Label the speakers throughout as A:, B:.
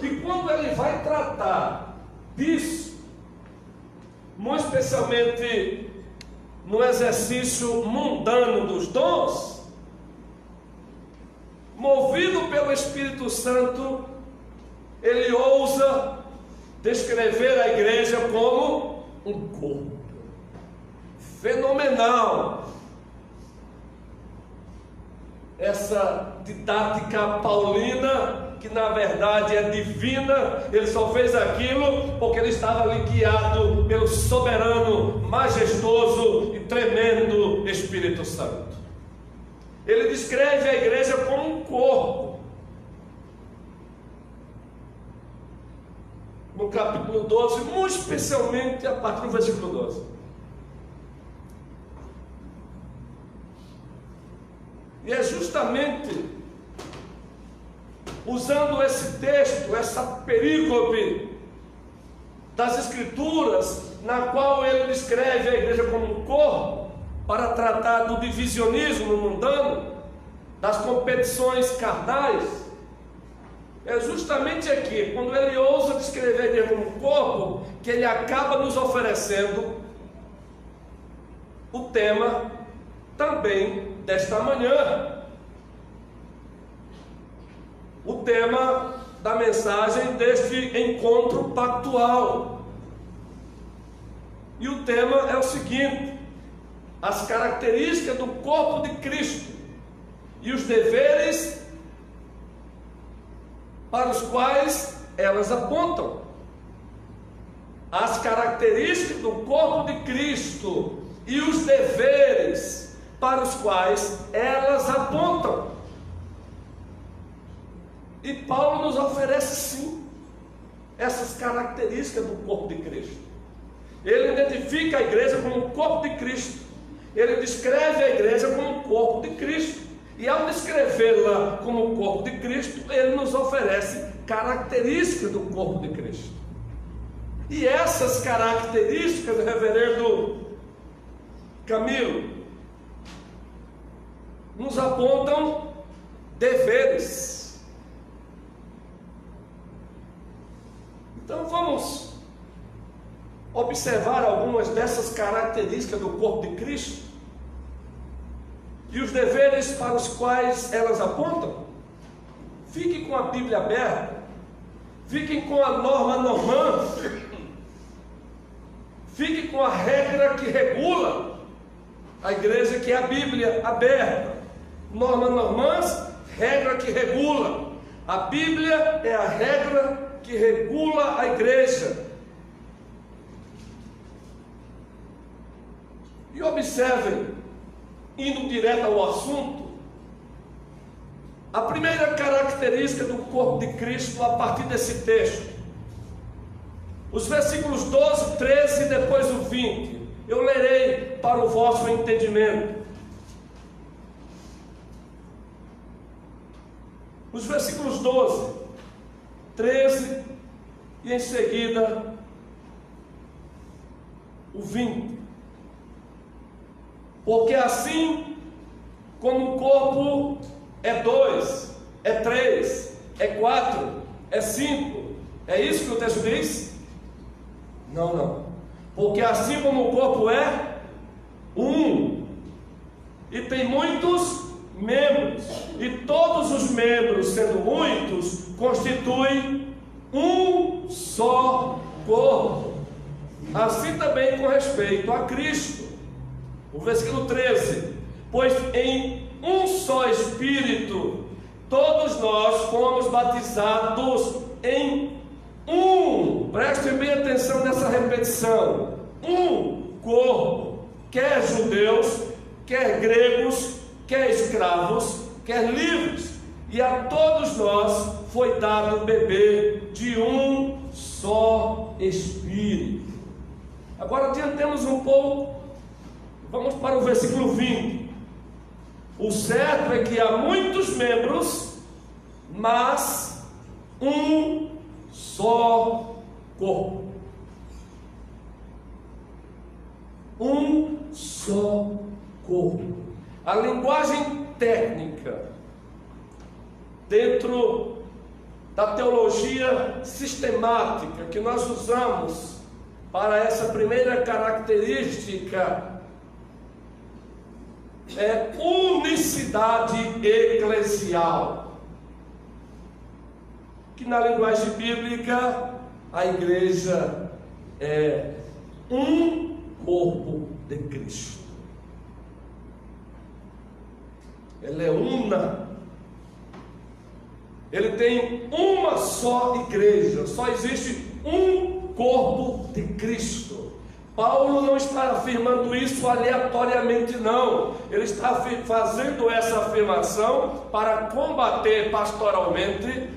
A: E quando ele vai tratar disso, muito especialmente no exercício mundano dos dons, movido pelo Espírito Santo, ele ousa descrever a igreja como um corpo fenomenal. Essa didática paulina, que na verdade é divina, ele só fez aquilo porque ele estava ali guiado pelo soberano, majestoso e tremendo Espírito Santo. Ele descreve a igreja como um corpo. No capítulo 12, muito especialmente a partir do versículo 12. E é justamente usando esse texto, essa perícope das Escrituras, na qual ele descreve a igreja como um corpo, para tratar do divisionismo mundano, das competições carnais. É justamente aqui, quando ele ousa descrever a igreja como um corpo, que ele acaba nos oferecendo o tema também desta manhã. O tema da mensagem deste encontro pactual. E o tema é o seguinte: as características do corpo de Cristo e os deveres para os quais elas apontam. As características do corpo de Cristo e os deveres para os quais elas apontam. E Paulo nos oferece sim essas características do corpo de Cristo. Ele identifica a igreja como um corpo de Cristo. Ele descreve a igreja como um corpo de Cristo. E ao descrevê-la como o corpo de Cristo, ele nos oferece características do corpo de Cristo. E essas características, reverendo Camilo, nos apontam deveres. Então vamos observar algumas dessas características do corpo de Cristo e os deveres para os quais elas apontam. Fiquem com a Bíblia aberta, fiquem com a norma normã, fiquem com a regra que regula a igreja, que é a Bíblia aberta. Norma normãs, regra que regula. A Bíblia é a regra que regula a igreja. E observem, indo direto ao assunto, a primeira característica do corpo de Cristo a partir desse texto. Os versículos 12, 13 e depois o 20. Eu lerei para o vosso entendimento. Os versículos 12, 13 e em seguida o 20. Porque assim como o corpo é 2, é 3, é 4, é 5, é isso que o texto diz? Não. Porque assim como o corpo é um, e tem muitos membros, e todos os membros, sendo muitos, constituem um só corpo. Assim também com respeito a Cristo. O versículo 13: pois em um só Espírito todos nós fomos batizados em um, prestem bem atenção nessa repetição, um corpo, quer judeus, quer gregos, quer escravos, quer livres, e a todos nós foi dado beber de um só Espírito. Agora adiantemos um pouco, vamos para o versículo 20. O certo é que há muitos membros, mas um só corpo. Um só corpo. A linguagem técnica dentro da teologia sistemática que nós usamos para essa primeira característica é unicidade eclesial, que na linguagem bíblica a igreja é um corpo de Cristo. Ela é una. Ele tem uma só igreja, só existe um corpo de Cristo. Paulo não está afirmando isso aleatoriamente, não. Ele está fazendo essa afirmação para combater pastoralmente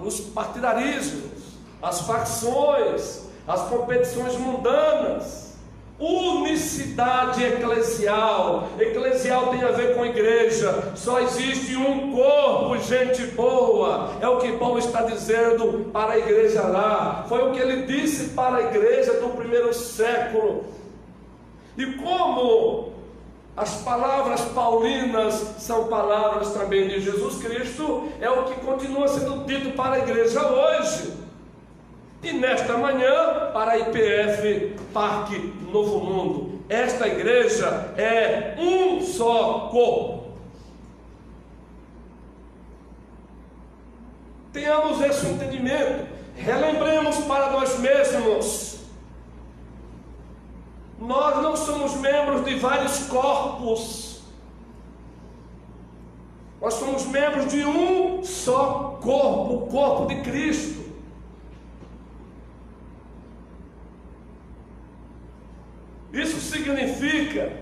A: os partidarismos, as facções, as competições mundanas. Unicidade eclesial. Eclesial tem a ver com igreja. Só existe um corpo, gente boa. É o que Paulo está dizendo para a igreja lá. Foi o que ele disse para a igreja do primeiro século. E como as palavras paulinas são palavras também de Jesus Cristo, é o que continua sendo dito para a igreja hoje. E nesta manhã, para a IPF Parque Novo Mundo, esta igreja é um só corpo. Tenhamos esse entendimento, relembremos para nós mesmos. Nós não somos membros de vários corpos, nós somos membros de um só corpo, o corpo de Cristo. Isso significa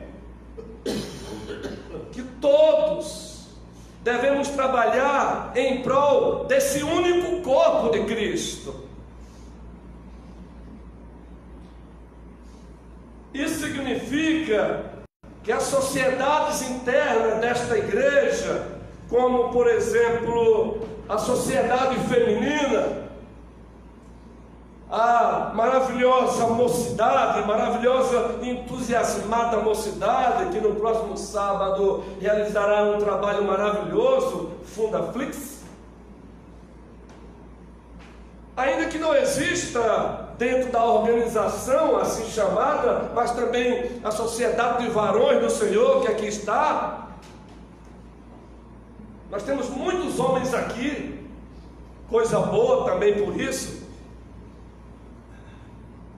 A: que todos devemos trabalhar em prol desse único corpo de Cristo. Isso significa que as sociedades internas desta igreja, como por exemplo a sociedade feminina, a maravilhosa mocidade, maravilhosa entusiasmada mocidade, que no próximo sábado realizará um trabalho maravilhoso, Fundaflix. Ainda que não exista dentro da organização assim chamada, mas também a sociedade de varões do Senhor que aqui está, nós temos muitos homens aqui, coisa boa também por isso.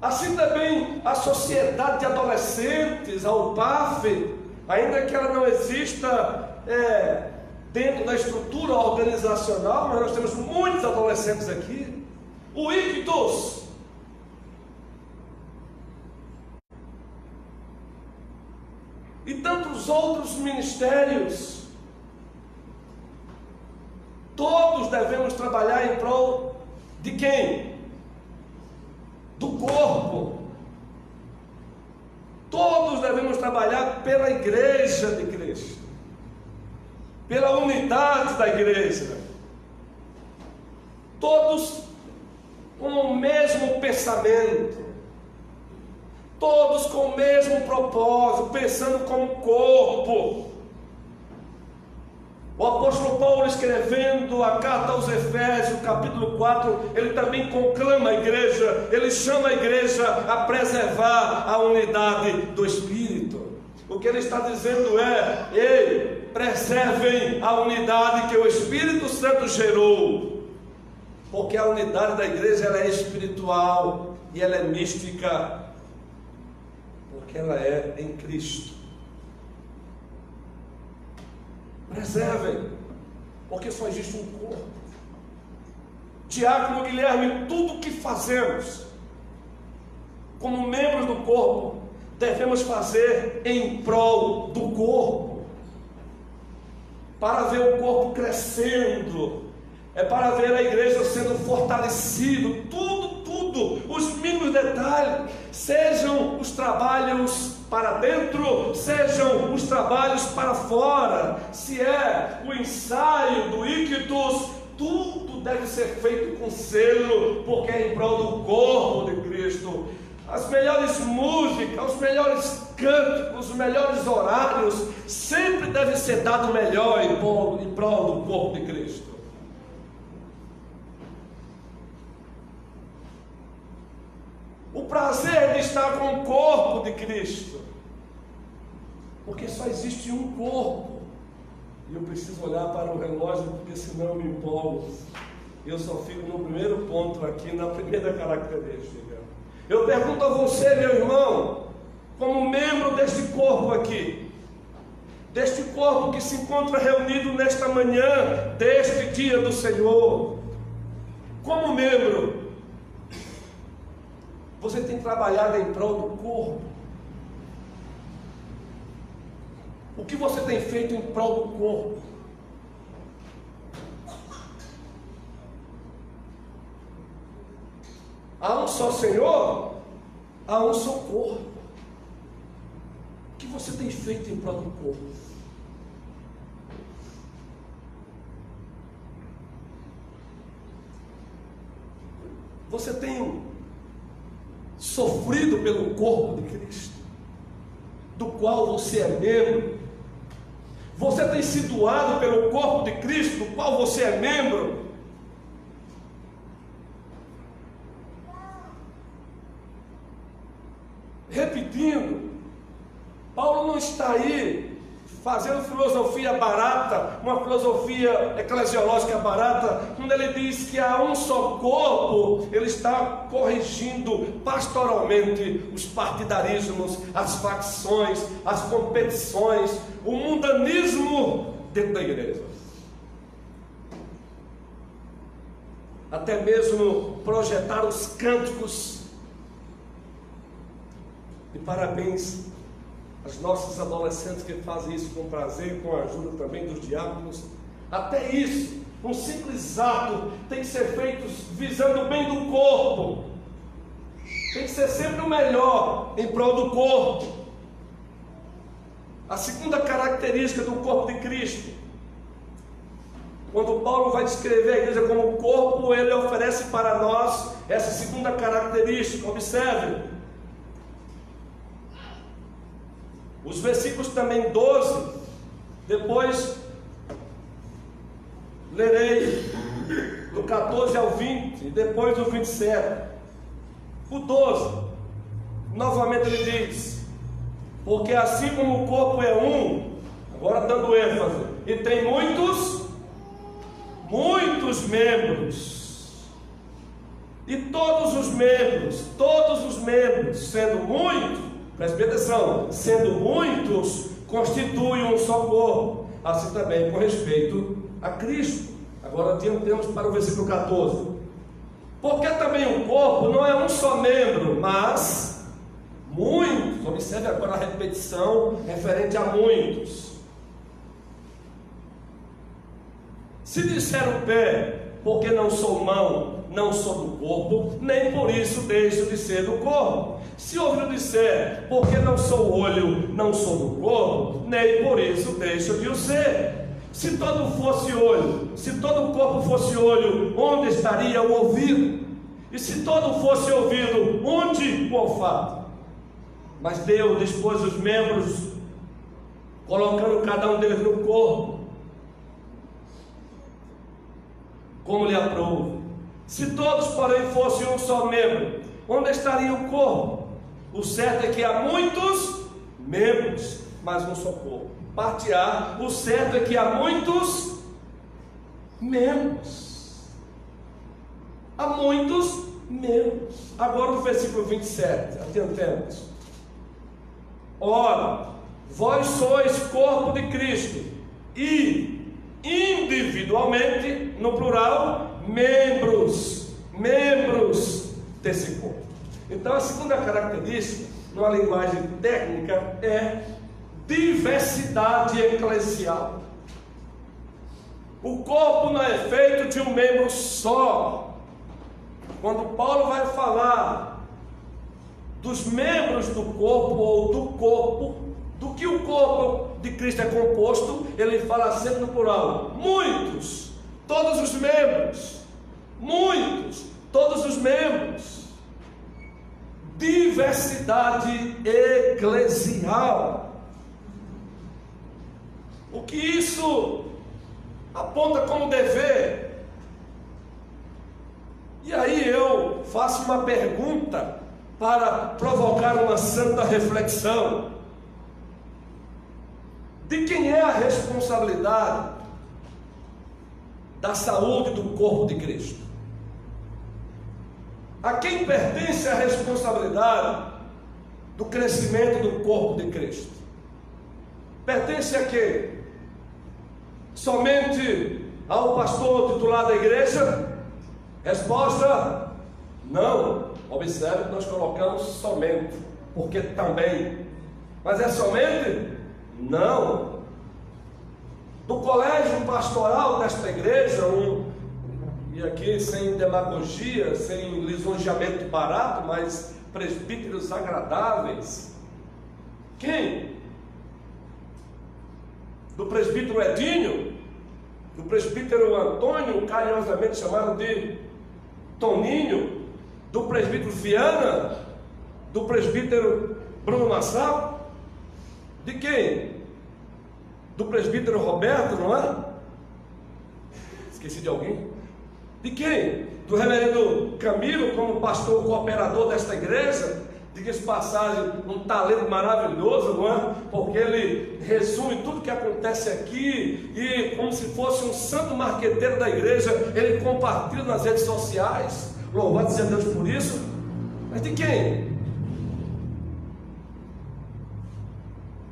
A: Assim também a sociedade de adolescentes, a UPAF, ainda que ela não exista dentro da estrutura organizacional, mas nós temos muitos adolescentes aqui. O Ictus, e tantos outros ministérios. Todos devemos trabalhar em prol de quem? Do corpo. Todos devemos trabalhar pela igreja de Cristo, pela unidade da igreja, todos com o mesmo pensamento, todos com o mesmo propósito, pensando como corpo. O apóstolo Paulo, escrevendo a carta aos Efésios, capítulo 4, ele também conclama a igreja, ele chama a igreja a preservar a unidade do Espírito. O que ele está dizendo é: ei, preservem a unidade que o Espírito Santo gerou, porque a unidade da igreja ela é espiritual e ela é mística, porque ela é em Cristo. Preservem, porque só existe um corpo. Diácono Guilherme, tudo que fazemos como membros do corpo, devemos fazer em prol do corpo, para ver o corpo crescendo, é para ver a igreja sendo fortalecido, tudo, os mínimos detalhes, sejam os trabalhos para dentro, sejam os trabalhos para fora, se é o ensaio do Ictus, tudo deve ser feito com zelo, porque é em prol do corpo de Cristo. As melhores músicas, os melhores cânticos, os melhores horários, sempre deve ser dado melhor em prol do corpo de Cristo. o prazer de estar com o corpo de Cristo, porque só existe um corpo, e eu preciso olhar para o relógio, porque senão eu me empolgo. Eu só fico no primeiro ponto aqui, na primeira característica. Eu pergunto a você, meu irmão, como membro deste corpo aqui, deste corpo que se encontra reunido nesta manhã, deste dia do Senhor, como membro, você tem trabalhado em prol do corpo? O que você tem feito em prol do corpo? Há um só Senhor, há um só corpo. O que você tem feito em prol do corpo? Você tem sofrido pelo corpo de Cristo, do qual você é membro? Você tem se doado pelo corpo de Cristo, do qual você é membro? Repetindo, Paulo não está aí fazendo filosofia barata, uma filosofia eclesiológica barata, quando ele diz que há um só corpo. Ele está corrigindo pastoralmente os partidarismos, as facções, as competições, o mundanismo dentro da igreja. Até mesmo projetar os cânticos. E parabéns às nossas adolescentes que fazem isso com prazer, com a ajuda também dos diáconos. Até isso, um simples ato tem que ser feito visando o bem do corpo. Tem que ser sempre o melhor em prol do corpo. A segunda característica do corpo de Cristo, quando Paulo vai descrever a igreja como corpo, ele oferece para nós essa segunda característica. Observe os versículos também 12, depois lerei do 14 ao 20, e depois do 27. O 12, novamente ele diz: porque assim como o corpo é um, agora dando ênfase, e tem muitos membros, e todos os membros, sendo muitos, preste bem atenção, sendo muitos, constituem um só corpo, assim também com respeito a Cristo. Agora adiantemos para o versículo 14. Porque também o corpo não é um só membro, mas muitos. Observe agora a repetição referente a muitos. Se disser o pé, porque não sou mão, não sou do corpo, nem por isso deixo de ser do corpo. Se o ouvido disser, porque não sou olho, não sou do corpo, nem por isso deixo de o ser. Se todo fosse olho, se todo o corpo fosse olho, onde estaria o ouvido? E se todo fosse ouvido, onde o olfato? Mas Deus dispôs os membros, colocando cada um deles no corpo, como lhe aprouve. Se todos, porém, fossem um só membro, onde estaria o corpo? O certo é que há muitos membros, mas um só corpo. Parte A, o certo é que há muitos membros. Há muitos membros. Agora o versículo 27, atentemos. Ora, vós sois corpo de Cristo, e individualmente, no plural, membros desse corpo. Então a segunda característica, numa linguagem técnica, é diversidade eclesial. O corpo não é feito de um membro só. Quando Paulo vai falar dos membros do corpo, ou do corpo, do que o corpo de Cristo é composto, ele fala sempre no plural: muitos, todos os membros, muitos, todos os membros. Diversidade eclesial. O que isso aponta como dever? E aí eu faço uma pergunta para provocar uma santa reflexão. De quem é a responsabilidade da saúde do corpo de Cristo? A quem pertence a responsabilidade do crescimento do corpo de Cristo? Pertence a quem? Somente ao pastor titular da igreja? Resposta: não. Observe que nós colocamos somente, porque também. Mas é somente? Não. Do colégio pastoral desta igreja, e aqui sem demagogia, sem lisonjeamento barato, mas presbíteros agradáveis. Quem? Do presbítero Edinho, do presbítero Antônio, carinhosamente chamado de Toninho, do presbítero Viana, do presbítero Bruno Massal? De quem? Do presbítero Roberto, não é? Esqueci de alguém? De quem? Do reverendo Camilo, como pastor cooperador desta igreja. Diga-se passagem, um talento maravilhoso, não é? Porque ele resume tudo que acontece aqui e, como se fosse um santo marqueteiro da igreja, ele compartilha nas redes sociais. Louvado seja Deus por isso. Mas de quem?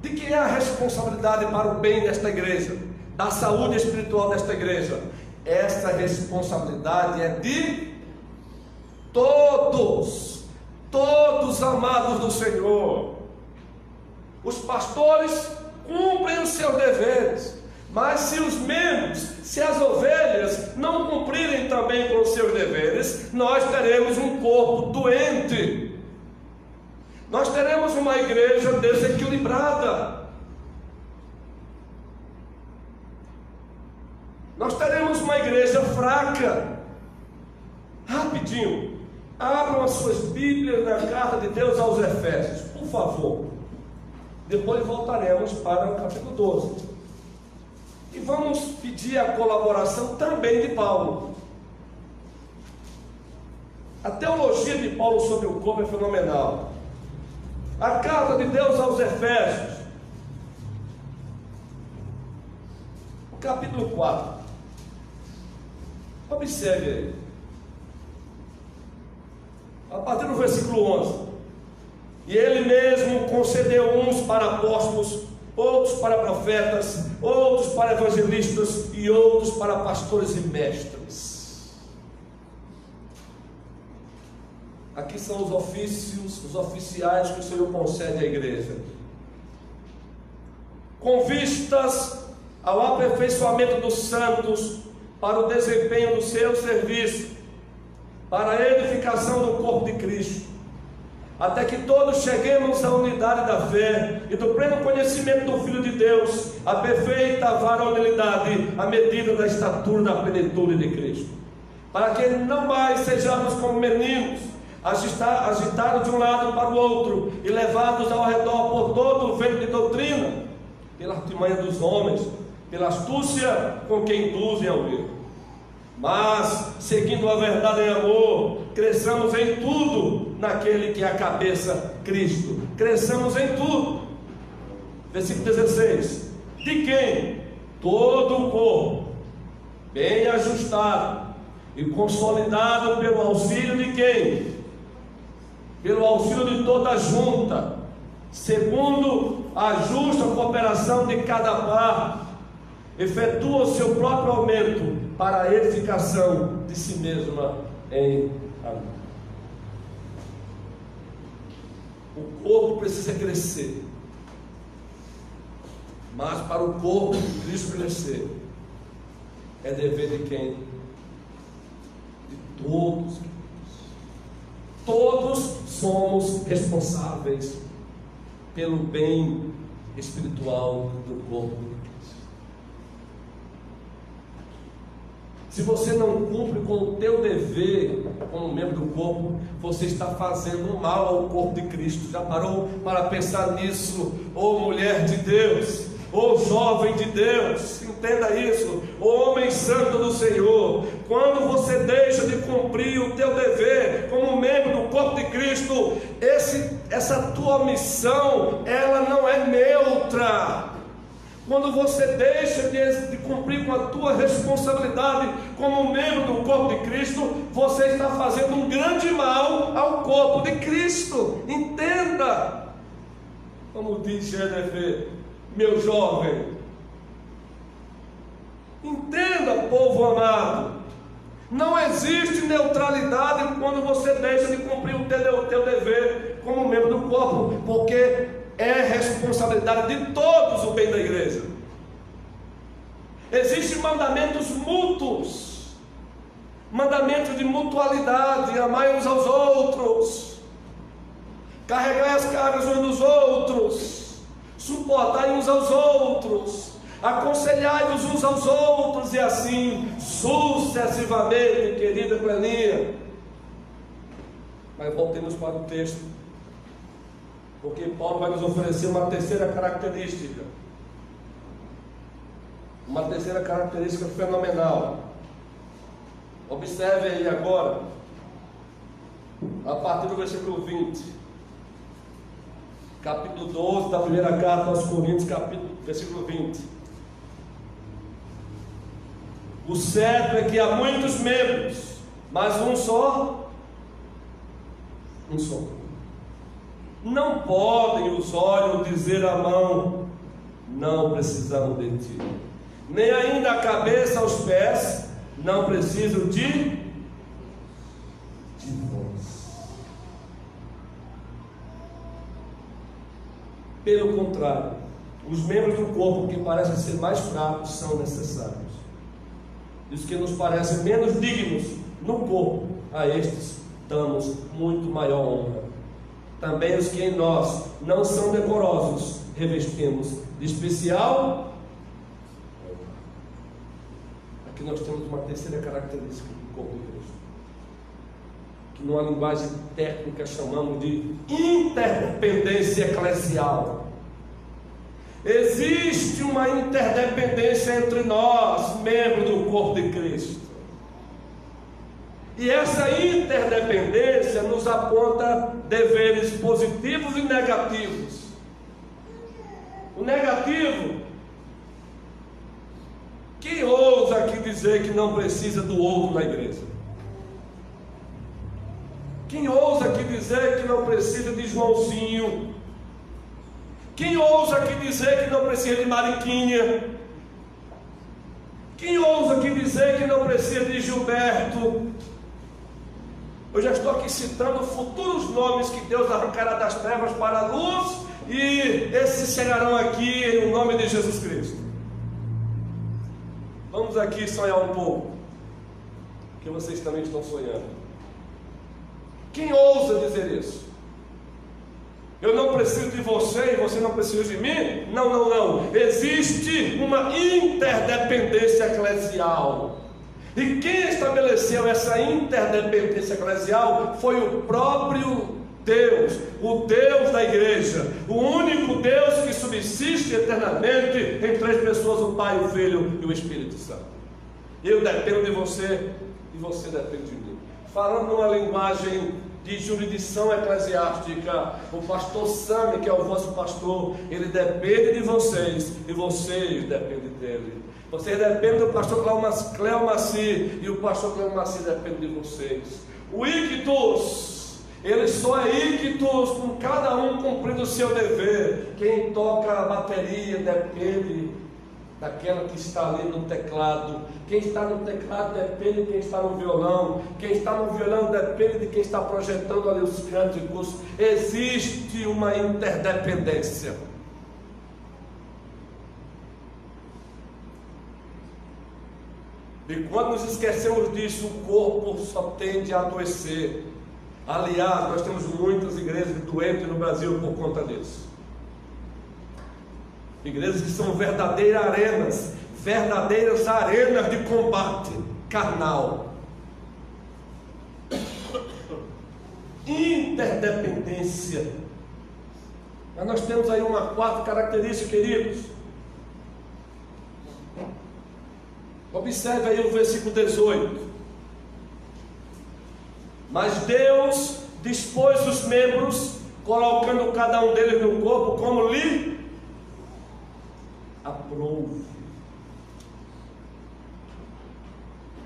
A: De quem é a responsabilidade para o bem desta igreja, da saúde espiritual desta igreja? Essa responsabilidade é de todos, todos amados do Senhor. Os pastores cumprem os seus deveres, mas se os membros, se as ovelhas não cumprirem também com os seus deveres, nós teremos um corpo doente, nós teremos uma igreja desequilibrada, nós teremos uma igreja fraca. Rapidinho, abram as suas Bíblias na carta de Deus aos Efésios, por favor. Depois voltaremos para o capítulo 12. E vamos pedir a colaboração também de Paulo. A teologia de Paulo sobre o corpo é fenomenal. A carta de Deus aos Efésios, o capítulo 4. Observe aí, a partir do versículo 11: e ele mesmo concedeu uns para apóstolos, outros para profetas, outros para evangelistas e outros para pastores e mestres. Aqui são os ofícios, os oficiais que o Senhor concede à igreja, com vistas ao aperfeiçoamento dos santos, para o desempenho do seu serviço, para a edificação do corpo de Cristo, até que todos cheguemos à unidade da fé e do pleno conhecimento do Filho de Deus, à perfeita varonilidade, à medida da estatura da plenitude de Cristo, para que não mais sejamos como meninos, agitados de um lado para o outro e levados ao redor por todo o vento de doutrina, pela artimanha dos homens, pela astúcia com que induzem ao erro. Mas, seguindo a verdade em amor, cresçamos em tudo naquele que é a cabeça, Cristo. Cresçamos em tudo. Versículo 16: de quem todo o corpo, bem ajustado e consolidado pelo auxílio de quem? Pelo auxílio de toda a junta, segundo a justa cooperação de cada parte, efetua o seu próprio aumento para a edificação de si mesma em amor. O corpo precisa crescer, mas para o corpo de Cristo crescer, é dever de quem? De todos. Todos somos responsáveis pelo bem espiritual do corpo de Cristo. Se você não cumpre com o teu dever como membro do corpo, você está fazendo mal ao corpo de Cristo. Já parou para pensar nisso? Ô mulher de Deus, ô jovem de Deus, entenda isso, ô homem santo do Senhor. Quando você deixa de cumprir o teu dever como membro do corpo de Cristo, essa tua missão, ela não é neutra. Quando você deixa de cumprir com a tua responsabilidade como membro do corpo de Cristo, você está fazendo um grande mal ao corpo de Cristo. Entenda, como diz GDF, meu jovem. Entenda, povo amado, não existe neutralidade quando você deixa de cumprir o teu dever como membro do corpo, porque é responsabilidade de todos o bem da igreja. Existem mandamentos mútuos, mandamentos de mutualidade, amai uns aos outros, carregai as cargas uns dos outros, suportai uns aos outros, aconselhai-vos uns aos outros, e assim sucessivamente, querida Cleninha. Mas voltemos para o texto, porque Paulo vai nos oferecer uma terceira característica, fenomenal. Observe aí agora, a partir do versículo 20, capítulo 12 da primeira carta aos Coríntios, versículo 20. O certo é que há muitos membros, mas um só. Não podem os olhos dizer à mão, não precisamos de ti, nem ainda a cabeça aos pés, não preciso de vós. Pelo contrário, os membros do corpo que parecem ser mais fracos são necessários. E os que nos parecem menos dignos no corpo, a estes damos muito maior honra. Também os que em nós não são decorosos, revestimos de especial. Aqui nós temos uma terceira característica do corpo de Cristo, que numa linguagem técnica chamamos de interdependência eclesial. Existe uma interdependência entre nós, membros do corpo de Cristo. E essa interdependência nos aponta deveres positivos e negativos. O negativo, quem ousa aqui dizer que não precisa do outro na igreja? Quem ousa aqui dizer que não precisa de Joãozinho? Quem ousa aqui dizer que não precisa de Mariquinha? Quem ousa aqui dizer que não precisa de Gilberto? Eu já estou aqui citando futuros nomes que Deus arrancará das trevas para a luz, e esses chegarão aqui no nome de Jesus Cristo. Vamos aqui sonhar um pouco, porque vocês também estão sonhando. Quem ousa dizer isso? Eu não preciso de você e você não precisa de mim? Não. Existe uma interdependência eclesial. E quem estabeleceu essa interdependência eclesial foi o próprio Deus, o Deus da igreja, o único Deus que subsiste eternamente em três pessoas, o Pai, o Filho e o Espírito Santo. Eu dependo de você e você depende de mim. Falando numa linguagem de jurisdição eclesiástica, o pastor Sami, que é o vosso pastor, ele depende de vocês e vocês dependem dele. Vocês dependem do pastor Cléo Maci e o pastor Cléo Maci depende de vocês. O ictus, ele só é ictus com cada um cumprindo o seu dever. Quem toca a bateria depende daquela que está ali no teclado. Quem está no teclado depende de quem está no violão. Quem está no violão depende de quem está projetando ali os cânticos. Existe uma interdependência. E quando nos esquecemos disso, o corpo só tende a adoecer. Aliás, nós temos muitas igrejas doentes no Brasil por conta disso. Igrejas que são verdadeiras arenas de combate carnal. Interdependência. Mas nós temos aí uma quarta característica, queridos. Observe aí o versículo 18. Mas Deus dispôs os membros, colocando cada um deles no corpo como lhe aprouve.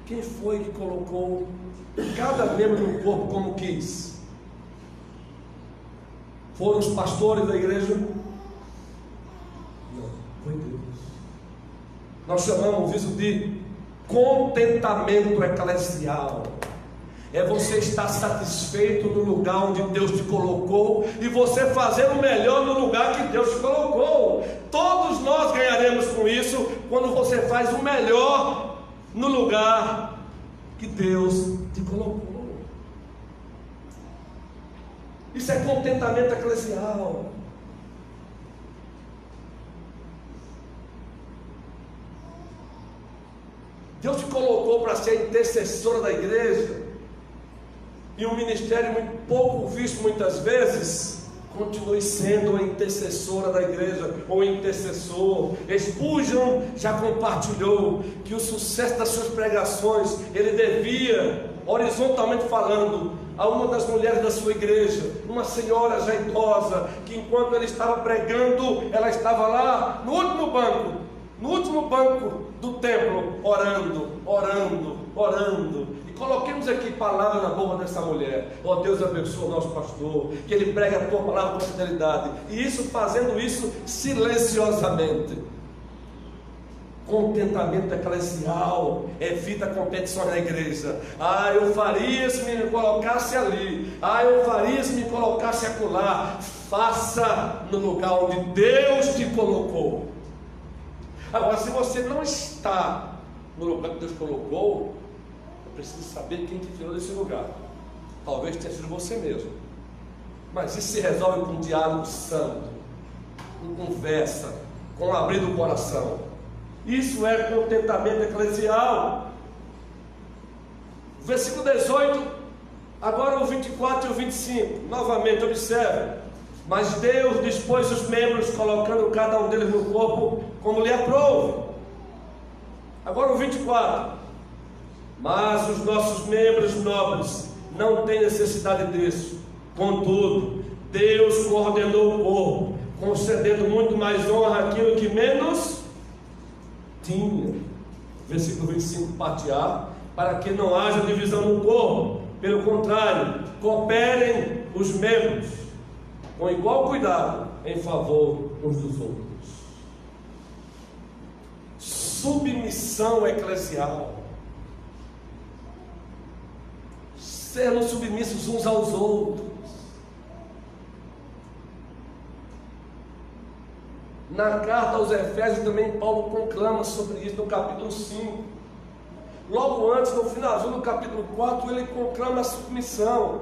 A: Quem foi que colocou cada membro no corpo como quis? Foram os pastores da igreja? Não, foi Deus. Nós chamamos isso de contentamento eclesial. É você estar satisfeito no lugar onde Deus te colocou e você fazer o melhor no lugar que Deus te colocou. Todos nós ganharemos com isso quando você faz o melhor no lugar que Deus te colocou. Isso é contentamento eclesial. Deus te colocou para ser intercessora da igreja. E um ministério muito pouco visto muitas vezes. Continue sendo a intercessora da igreja, ou intercessor. Spurgeon já compartilhou que o sucesso das suas pregações ele devia, horizontalmente falando, a uma das mulheres da sua igreja, uma senhora já idosa, que enquanto ele estava pregando, ela estava lá no último banco do templo, orando. E coloquemos aqui palavras na boca dessa mulher. Ó Deus, abençoa o nosso pastor, que ele pregue a tua palavra com fidelidade, e isso, fazendo isso silenciosamente. Contentamento eclesial evita competições na igreja. Eu faria se me colocasse ali. Eu faria se me colocasse acolá. Faça no lugar onde Deus te colocou. Agora, se você não está no lugar que Deus colocou, eu preciso saber quem te tirou desse lugar. Talvez tenha sido você mesmo. Mas isso se resolve com um diálogo santo, com conversa, com abrir do coração. Isso é contentamento eclesial. Versículo 18, agora o 24 e o 25, novamente observe. Mas Deus dispôs os membros, colocando cada um deles no corpo como lhe aprouve. Agora o 24. Mas os nossos membros nobres não têm necessidade disso. Contudo, Deus coordenou o corpo, concedendo muito mais honra àquilo que menos tinha. Versículo 25, parte A. Para que não haja divisão no corpo, pelo contrário, cooperem os membros com igual cuidado em favor uns dos outros. Submissão eclesial. Sermos submissos uns aos outros. Na carta aos Efésios também Paulo conclama sobre isso no capítulo 5. Logo antes, no finalzinho do capítulo 4, ele conclama a submissão.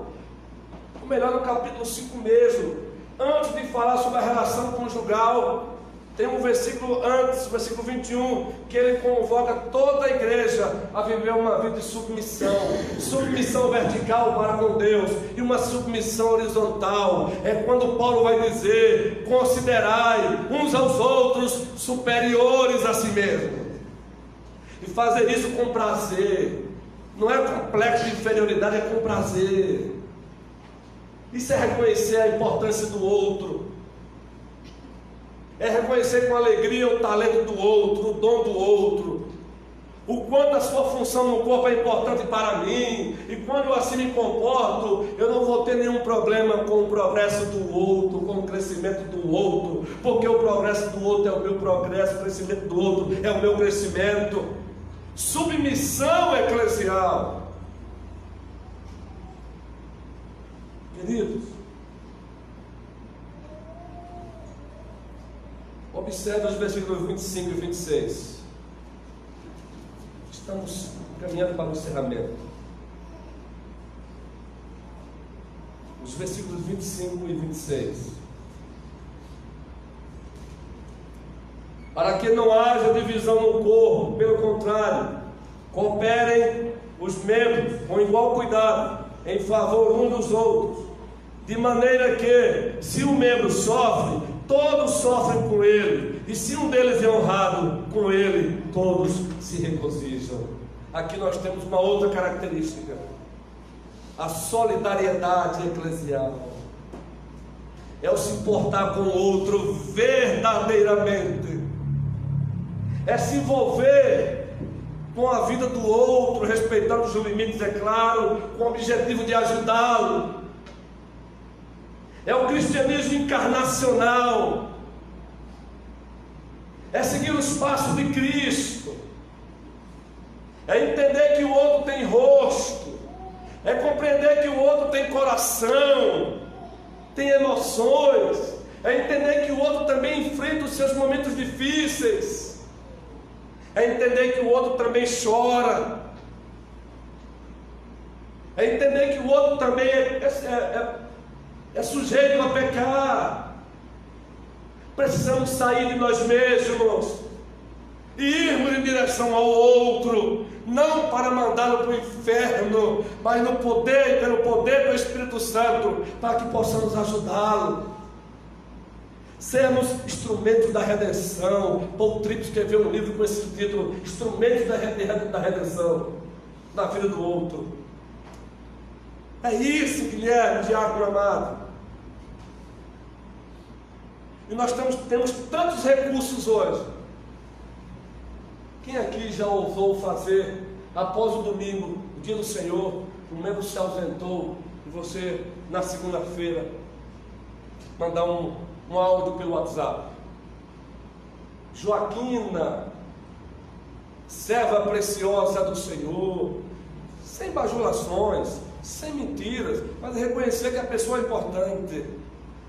A: Ou melhor, no capítulo 5 mesmo. Antes de falar sobre a relação conjugal, tem um versículo antes, o versículo 21, que ele convoca toda a igreja a viver uma vida de submissão. Submissão vertical para com Deus e uma submissão horizontal. É quando Paulo vai dizer: considerai uns aos outros superiores a si mesmo. E fazer isso com prazer. Não é complexo de inferioridade, é com prazer. Isso é reconhecer a importância do outro. É reconhecer com alegria o talento do outro, o dom do outro. O quanto a sua função no corpo é importante para mim. E quando eu assim me comporto, eu não vou ter nenhum problema com o progresso do outro, com o crescimento do outro. Porque o progresso do outro é o meu progresso, o crescimento do outro é o meu crescimento. Submissão eclesial. Queridos, observe os versículos 25 e 26. Estamos caminhando para o encerramento. Os versículos 25 e 26. Para que não haja divisão no corpo, pelo contrário, cooperem os membros com igual cuidado em favor uns dos outros, de maneira que, se um membro sofre, todos sofrem com ele, e se um deles é honrado, com ele todos se regozijam. Aqui nós temos uma outra característica. A solidariedade eclesial é o se importar com o outro verdadeiramente, é se envolver com a vida do outro, respeitando os limites, é claro, com o objetivo de ajudá-lo. É o cristianismo encarnacional, é seguir os passos de Cristo, é entender que o outro tem rosto, é compreender que o outro tem coração, tem emoções, é entender que o outro também enfrenta os seus momentos difíceis, é entender que o outro também chora, é entender que o outro também é sujeito a pecar. Precisamos sair de nós mesmos e irmos em direção ao outro, não para mandá-lo para o inferno, mas no poder, pelo poder do Espírito Santo, para que possamos ajudá-lo. Sermos instrumentos da redenção. Paul Tripp escreveu um livro com esse título: Instrumentos da redenção na vida do outro. É isso, Guilherme, diácono amado. E nós temos tantos recursos hoje. Quem aqui já ousou fazer, após o domingo, o dia do Senhor, o membro se ausentou, e você, na segunda-feira, mandar um áudio pelo WhatsApp? Joaquina, serva preciosa do Senhor, sem bajulações, sem mentiras, mas reconhecer que a pessoa é importante.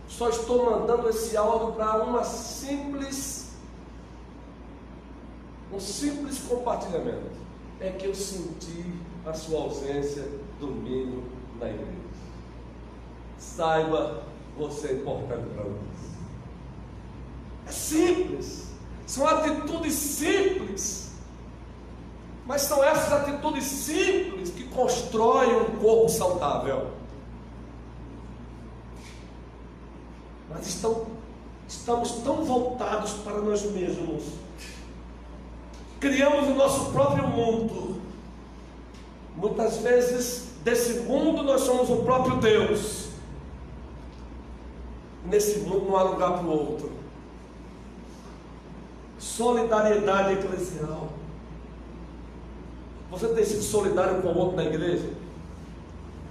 A: Só estou mandando esse áudio para um simples compartilhamento. É que eu senti a sua ausência domingo na igreja. Saiba, você é importante para nós. É simples, são atitudes simples, mas são essas atitudes simples que constroem um corpo saudável. Mas estamos tão voltados para nós mesmos, criamos o nosso próprio mundo. Muitas vezes desse mundo nós somos o próprio Deus. Nesse mundo não há lugar para o outro. Solidariedade eclesial. Você tem sido solidário com o outro na igreja?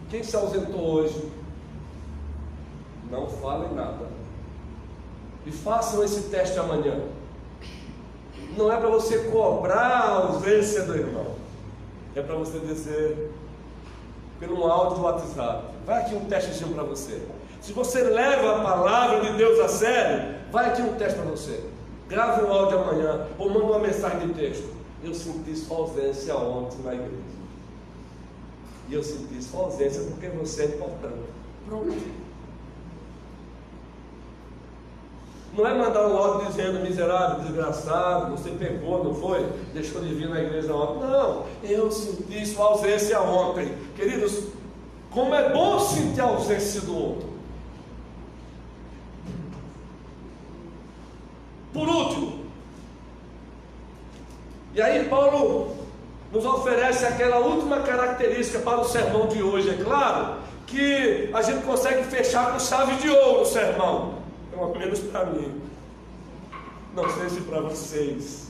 A: Quem se ausentou hoje? Não falem nada. E façam esse teste amanhã. Não é para você cobrar a ausência do irmão. É para você dizer, pelo áudio do WhatsApp, vai aqui um testezinho para você. Se você leva a palavra de Deus a sério, vai aqui um teste para você. Grave um áudio amanhã, ou manda uma mensagem de texto. Eu senti sua ausência ontem na igreja. E eu senti sua ausência porque você é importante. Pronto. Não é mandar um áudio dizendo, miserável, desgraçado, você pecou, não foi? Deixou de vir na igreja ontem. Não, eu senti sua ausência ontem. Queridos, como é bom sentir a ausência do outro. Por último, e aí Paulo nos oferece aquela última característica para o sermão de hoje. É claro que a gente consegue fechar com chave de ouro o sermão, pelo menos para mim, não sei se para vocês,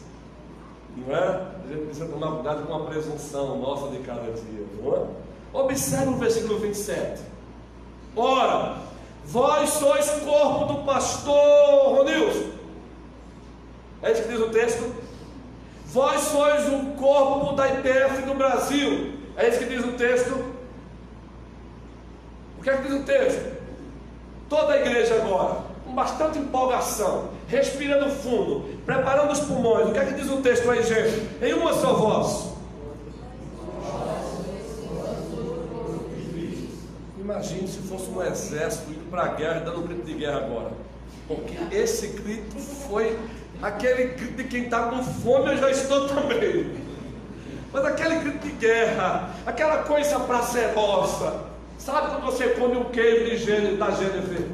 A: não é? A gente precisa tomar cuidado com a presunção nossa de cada dia, não é? Observe o versículo 27. Ora, vós sois corpo do pastor Ronilson. É isso que diz o texto. Vós sois o corpo da IPF do Brasil. É isso que diz o texto. O que é que diz o texto? Toda a igreja agora, com bastante empolgação, respirando fundo, preparando os pulmões. O que é que diz o texto aí, gente? Em uma só voz. Imagine se fosse um exército indo para a guerra, dando um grito de guerra agora. Porque esse grito foi aquele grito de quem está com fome. Eu já estou também. Mas aquele grito de guerra, aquela coisa prazerosa. Sabe quando você come um queijo da Jennifer?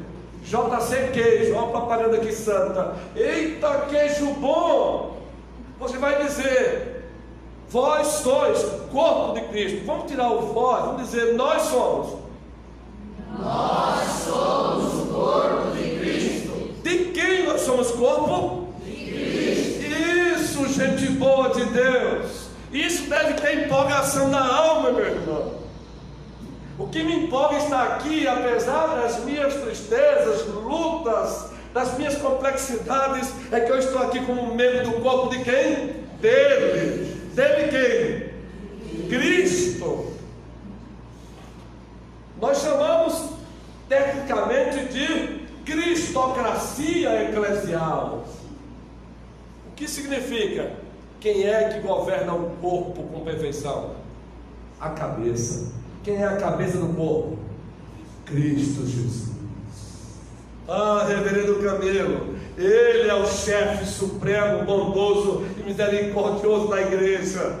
A: JC Queijo, olha a propaganda aqui santa. Eita, queijo bom! Você vai dizer, Vós sois corpo de Cristo. Vamos tirar o vós, vamos dizer nós somos.
B: Nós somos o corpo de Cristo.
A: De quem nós somos corpo?
B: De Cristo.
A: Isso, gente boa de Deus. Isso deve ter empolgação na alma, meu irmão. O que me empolga estar aqui, apesar das minhas tristezas, lutas, das minhas complexidades, é que eu estou aqui como membro do corpo de quem? Dele. Dele quem? Cristo. Nós chamamos tecnicamente de cristocracia eclesial. O que significa? Quem é que governa o corpo com perfeição? A cabeça. Quem é a cabeça do corpo? Cristo Jesus. Ah, reverendo Camilo, Ele é o chefe supremo, bondoso e misericordioso da igreja.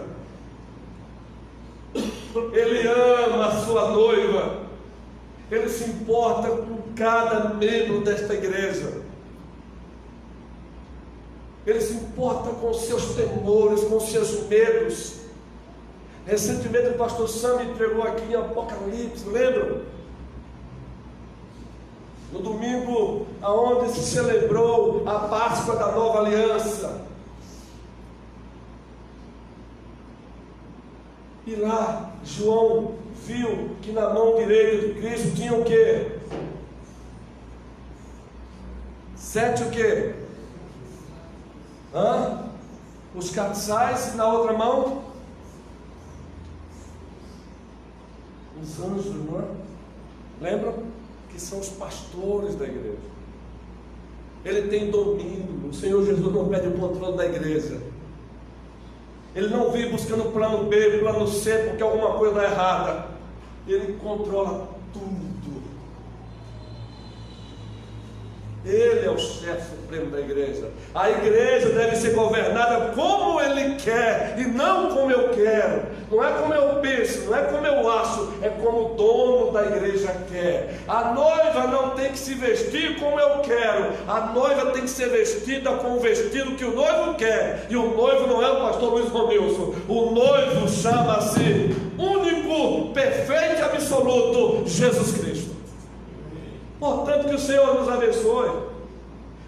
A: Ele ama a sua noiva. Ele se importa com cada membro desta igreja. Ele se importa com os seus temores, com os seus medos. Recentemente o pastor Sam me pregou aqui em Apocalipse, lembram? No domingo, aonde se celebrou a Páscoa da Nova Aliança. E lá, João viu que na mão direita de Cristo tinha o quê? 7 o quê? Os castiçais, e na outra mão? Os anjos, não é? Lembram? Que são os pastores da igreja. Ele tem domínio. O Senhor Jesus não perde o controle da igreja. Ele não vive buscando plano B, plano C, porque alguma coisa dá errada. Ele controla tudo. Ele é o chefe supremo da igreja. A igreja deve ser governada como Ele quer e não como eu quero. Não é como eu penso, não é como eu acho, é como o dono da igreja quer. A noiva não tem que se vestir como eu quero. A noiva tem que ser vestida com o vestido que o noivo quer. E o noivo não é o pastor Luiz Romilson. O noivo chama-se único, perfeito e absoluto Jesus Cristo. Portanto, que o Senhor nos abençoe,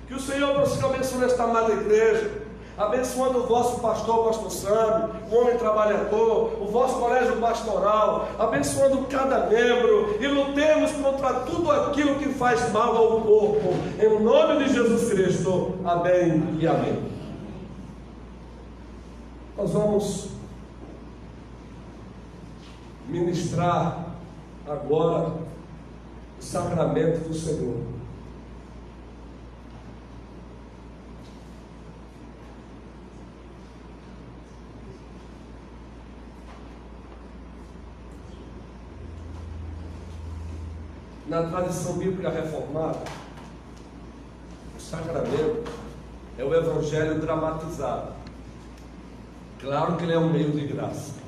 A: que o Senhor nos abençoe nesta amada igreja, abençoando o vosso pastor, o pastor Sam, o homem trabalhador, o vosso colégio pastoral, abençoando cada membro, e lutemos contra tudo aquilo que faz mal ao corpo, em nome de Jesus Cristo, amém e amém. Nós vamos ministrar agora o sacramento do Senhor. Na tradição bíblica reformada, o sacramento é o evangelho dramatizado. Claro que ele é um meio de graça.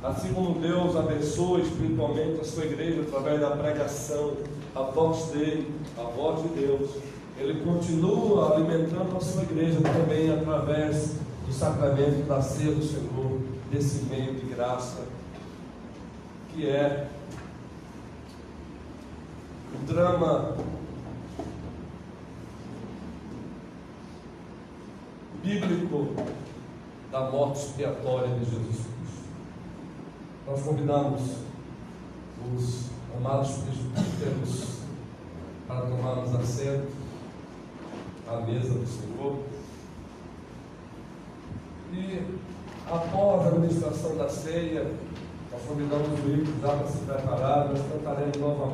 A: Assim como Deus abençoa espiritualmente a sua igreja através da pregação, a voz dele, a voz de Deus, Ele continua alimentando a sua igreja também através do sacramento da ceia do Senhor, desse meio de graça, que é o drama bíblico da morte expiatória de Jesus Cristo. Nós convidamos os amados presbíteros para tomarmos assento à mesa do Senhor. E após a administração da ceia, nós convidamos os líderes já para se preparar, nós cantaremos novamente.